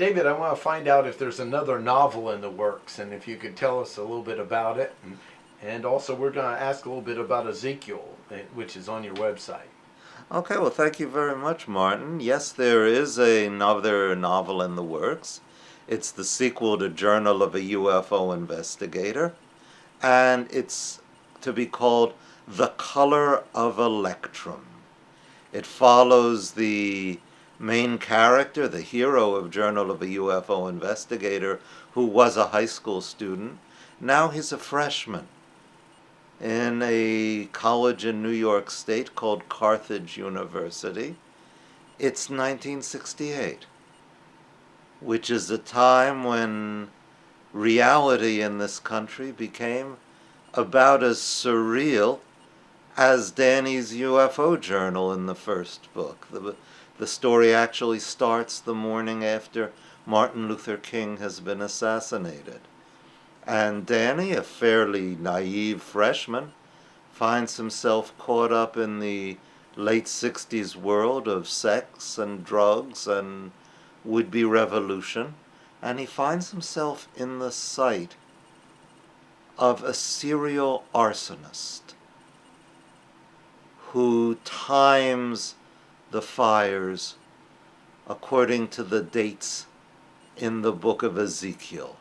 David, I want to find out if there's another novel in the works, and if you could tell us a little bit about it. And also, we're going to ask a little bit about Ezekiel, which is on your website. Okay, well, thank you very much, Martin. Yes, there is another novel in the works. It's the sequel to Journal of a UFO Investigator, and it's to be called The Color of Electrum. It follows the main character, the hero of Journal of a UFO Investigator, who was a high school student. Now he's a freshman in a college in New York State called Carthage University. It's 1968, which is a time when reality in this country became about as surreal as Danny's UFO journal in the first book. The story actually starts the morning after Martin Luther King has been assassinated. And Danny, a fairly naive freshman, finds himself caught up in the late 60s world of sex and drugs and would-be revolution, and he finds himself in the sight of a serial arsonist who times the fires according to the dates in the book of Ezekiel.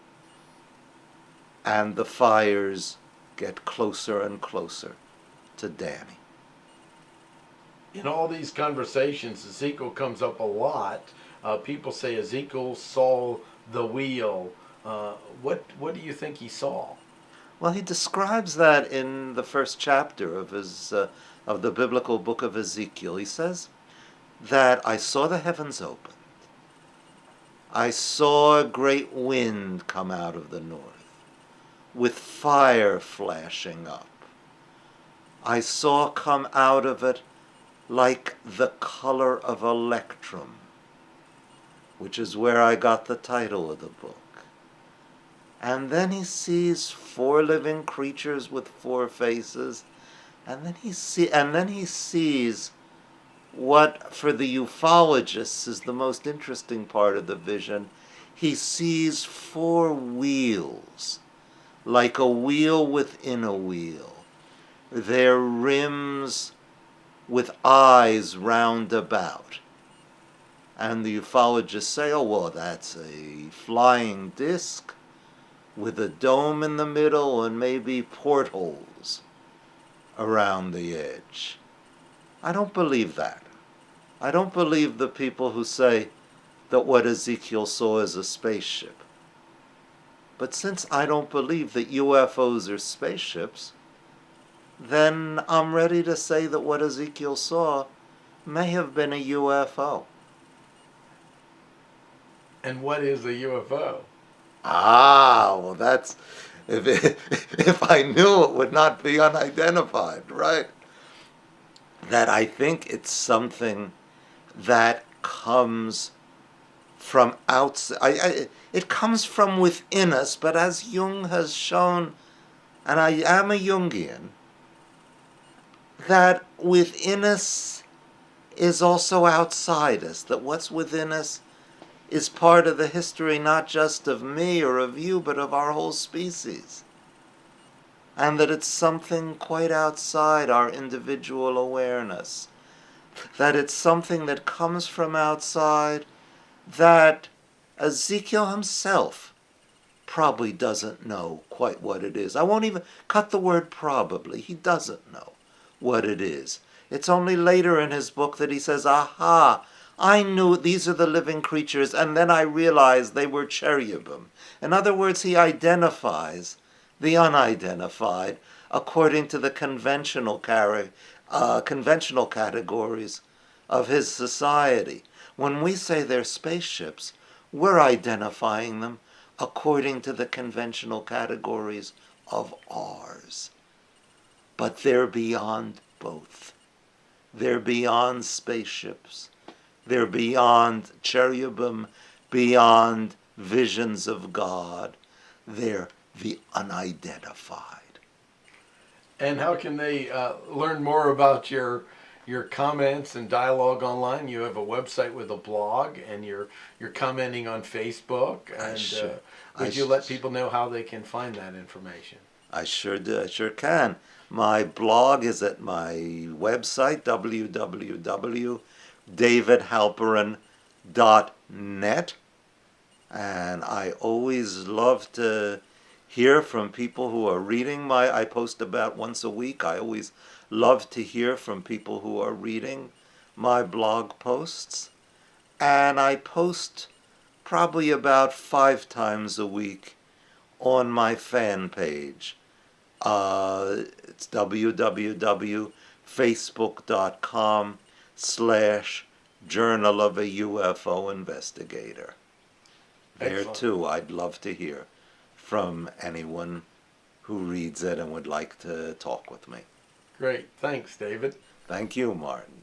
And the fires get closer and closer to Danny. In all these conversations, Ezekiel comes up a lot. People say Ezekiel saw the wheel. What do you think he saw? Well, he describes that in the first chapter of the biblical book of Ezekiel. He says that I saw the heavens opened. I saw a great wind come out of the north, with fire flashing up. I saw come out of it like the color of electrum, which is where I got the title of the book. And then he sees 4 living creatures with 4 faces, and then he sees what for the ufologists is the most interesting part of the vision. He sees 4 wheels, like a wheel within a wheel, their rims with eyes round about. And the ufologists say, oh, well, that's a flying disc with a dome in the middle and maybe portholes around the edge. I don't believe that. I don't believe the people who say that what Ezekiel saw is a spaceship. But since I don't believe that UFOs are spaceships, then I'm ready to say that what Ezekiel saw may have been a UFO. And what is a UFO? Well, that's, if I knew, it would not be unidentified, right? That I think it's something that comes from outside. It comes from within us, but as Jung has shown, and I am a Jungian, that within us is also outside us, that what's within us is part of the history not just of me or of you, but of our whole species. And that it's something quite outside our individual awareness. That it's something that comes from outside that Ezekiel himself probably doesn't know quite what it is. I won't even cut the word probably. He doesn't know what it is. It's only later in his book that he says, aha, I knew these are the living creatures, and then I realized they were cherubim. In other words, he identifies the unidentified according to the conventional categories of his society. When we say they're spaceships, we're identifying them according to the conventional categories of ours. But they're beyond both. They're beyond spaceships. They're beyond cherubim, beyond visions of God. They're the unidentified. And how can they learn more about your your comments and dialogue online. You have a website with a blog, and you're commenting on Facebook. And would you let people know how they can find that information? I sure do. I sure can. My blog is at my website, www.davidhalperin.net. And I always love to hear from people who are reading I post about once a week. I always love to hear from people who are reading my blog posts. And I post probably about 5 times a week on my fan page. It's www.facebook.com/Journal of a UFO Investigator. There Excellent. too, I'd love to hear from anyone who reads it and would like to talk with me. Great. Thanks, David. Thank you, Martin.